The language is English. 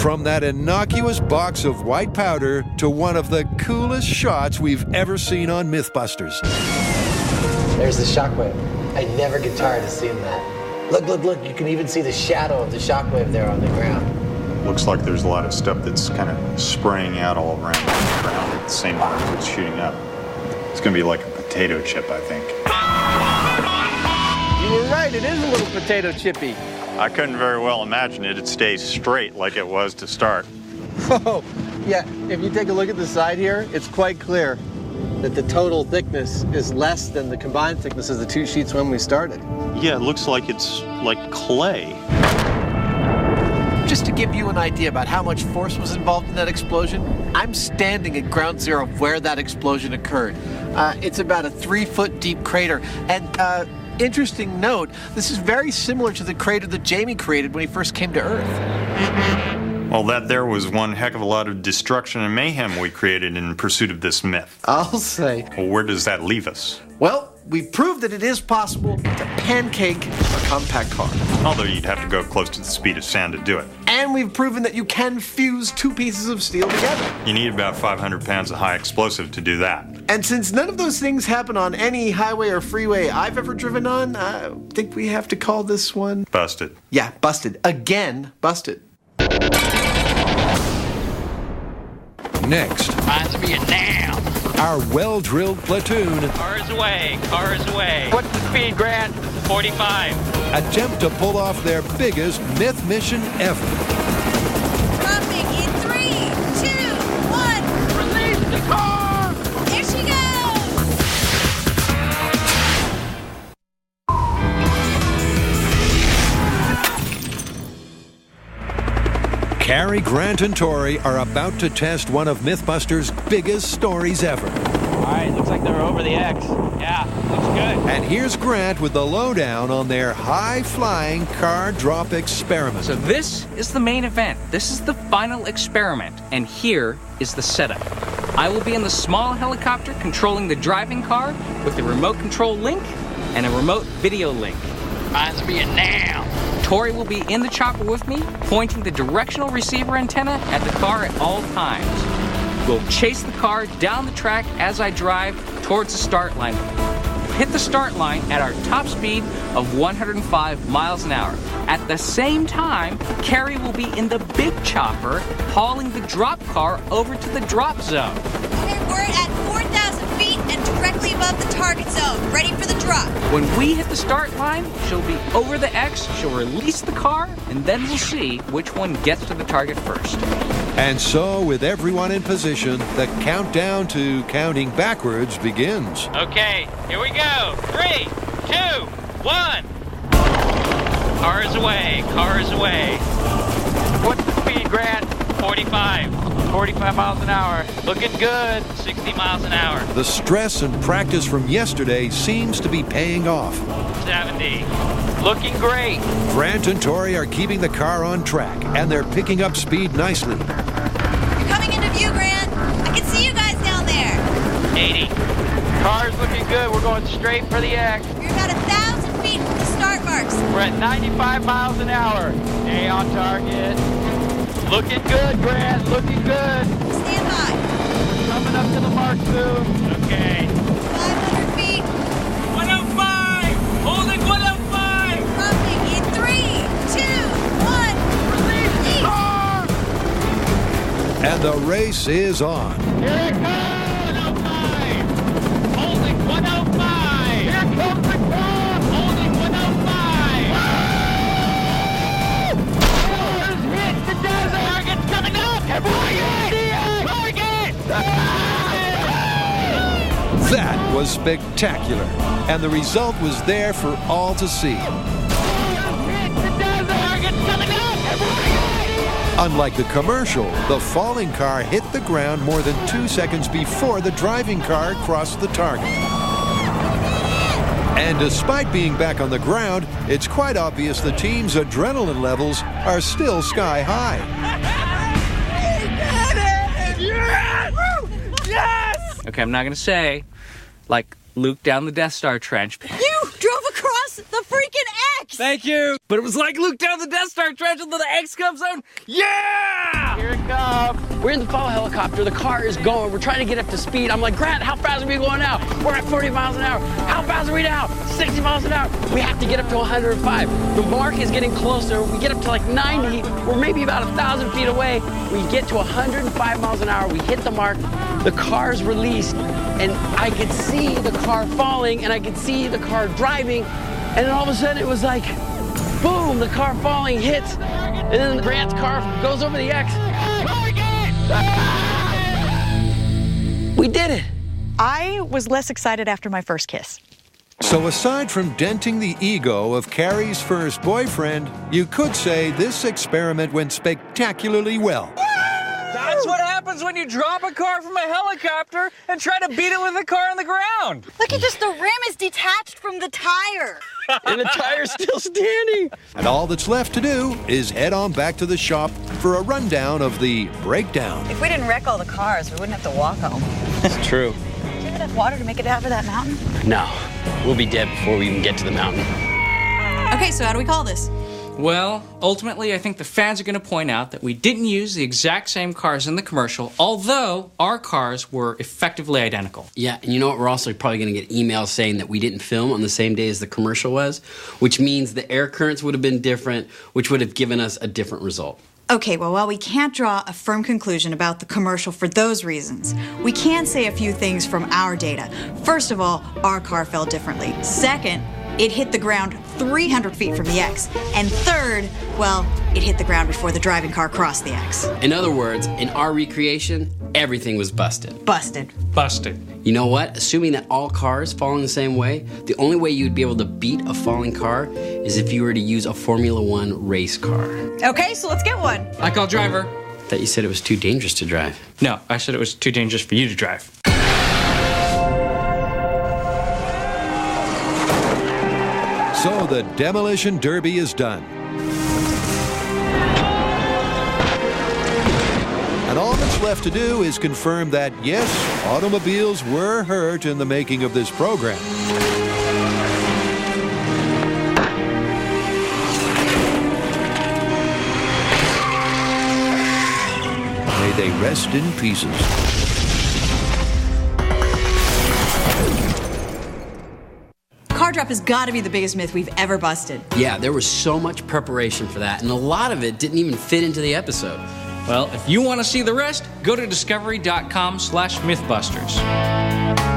From that innocuous box of white powder to one of the coolest shots we've ever seen on Mythbusters. There's the shockwave. I never get tired of seeing that. Look, look, look. You can even see the shadow of the shockwave there on the ground. Looks like there's a lot of stuff that's kind of spraying out all around the ground at the same time as it's shooting up. It's going to be like a potato chip, I think. You were right. It is a little potato chippy. I couldn't very well imagine it. It stays straight like it was to start. Oh, yeah. If you take a look at the side here, it's quite clear that the total thickness is less than the combined thickness of the two sheets when we started. Yeah, it looks like it's like clay. Just to give you an idea about how much force was involved in that explosion, I'm standing at ground zero where that explosion occurred. It's about a 3-foot deep crater. And interesting note, this is very similar to the crater that Jamie created when he first came to Earth. Well, that there was one heck of a lot of destruction and mayhem we created in pursuit of this myth. I'll say. Well, where does that leave us? Well, we've proved that it is possible to pancake a compact car. Although you'd have to go close to the speed of sound to do it. And we've proven that you can fuse two pieces of steel together. You need about 500 pounds of high explosive to do that. And since none of those things happen on any highway or freeway I've ever driven on, I think we have to call this one... Busted. Yeah, busted. Again, busted. Next, Reminds me of now. our well-drilled platoon Cars away, cars away. What's the speed, Grant? 45. attempt to pull off their biggest myth mission ever. Dropping in 3, 2, 1. Release the car! There she goes! Carrie, Grant, and Tori are about to test one of Mythbusters' biggest stories ever. All right, looks like they're over the X. Yeah, looks good. And here's Grant with the lowdown on their high-flying car drop experiment. So this is the main event. This is the final experiment. And here is the setup. I will be in the small helicopter controlling the driving car with a remote control link and a remote video link. Reminds me of now. Tori will be in the chopper with me, pointing the directional receiver antenna at the car at all times. We'll chase the car down the track as I drive towards the start line. Hit the start line at our top speed of 105 miles an hour. At the same time, Carrie will be in the big chopper, hauling the drop car over to the drop zone. Okay, we're at 4,000 feet and directly above the target zone, ready for the drop. When we hit the start line, she'll be over the X, she'll release the car, and then we'll see which one gets to the target first. And so, with everyone in position, the countdown to counting backwards begins. Okay, here we go. 3, 2, 1. Cars away, cars away. What's the speed, Grant? 45. 45 miles an hour. Looking good. 60 miles an hour. The stress and practice from yesterday seems to be paying off. 70. Looking great. Grant and Tori are keeping the car on track, and they're picking up speed nicely. You're coming into view, Grant. I can see you guys down there. 80. Car's looking good. We're going straight for the X. You're about 1,000 feet from the start marks. We're at 95 miles an hour. Stay on target. Looking good, Grant. Looking good. Stand by. Coming up to the mark soon. Okay. 500 feet. 105. Holding 105. Dropping in 3, 2, 1. Release. And the race is on. Here it comes. 105. Holding 105. Here comes the car. Holding 105. Cars hit the desert. Target's coming up. That was spectacular, and the result was there for all to see. Unlike the commercial, the falling car hit the ground more than 2 seconds before the driving car crossed the target. And despite being back on the ground, it's quite obvious the team's adrenaline levels are still sky high. Okay, I'm not gonna say, like Luke down the Death Star trench. You drove across the freaking Thank you. But it was like Luke down the Death Star trench into the X-Cub zone. Yeah! Here it comes. We're in the follow helicopter. The car is going. We're trying to get up to speed. I'm like, Grant, how fast are we going now? We're at 40 miles an hour. How fast are we now? 60 miles an hour. We have to get up to 105. The mark is getting closer. We get up to like 90. We're maybe about 1,000 feet away. We get to 105 miles an hour. We hit the mark. The car's released. And I could see the car falling, and I could see the car driving. And then all of a sudden, it was like, boom, the car falling hits. And then Grant's car goes over the X. We did it. I was less excited after my first kiss. So aside from denting the ego of Carrie's first boyfriend, you could say this experiment went spectacularly well. That's what happens when you drop a car from a helicopter and try to beat it with a car on the ground. Look at this, the rim is detached from the tire. And the tire's still standing. And all that's left to do is head on back to the shop for a rundown of the breakdown. If we didn't wreck all the cars, we wouldn't have to walk home. It's true. Do you have enough water to make it out of that mountain? No, we'll be dead before we even get to the mountain. Okay, so how do we call this? Well, ultimately, I think the fans are going to point out that we didn't use the exact same cars in the commercial, although our cars were effectively identical. Yeah, and you know what? We're also probably going to get emails saying that we didn't film on the same day as the commercial was, which means the air currents would have been different, which would have given us a different result. Okay, well, while we can't draw a firm conclusion about the commercial for those reasons, we can say a few things from our data. First of all, our car fell differently. Second, it hit the ground 300 feet from the X. And third, well, it hit the ground before the driving car crossed the X. In other words, in our recreation, everything was busted. Busted. Busted. You know what? Assuming that all cars fall in the same way, the only way you'd be able to beat a falling car is if you were to use a Formula One race car. Okay, so let's get one. I call driver. I thought you said it was too dangerous to drive. No, I said it was too dangerous for you to drive. So the demolition derby is done. And all that's left to do is confirm that, yes, automobiles were hurt in the making of this program. May they rest in pieces. Car drop has got to be the biggest myth we've ever busted. Yeah, there was so much preparation for that, and a lot of it didn't even fit into the episode. Well, if you want to see the rest, go to discovery.com/mythbusters.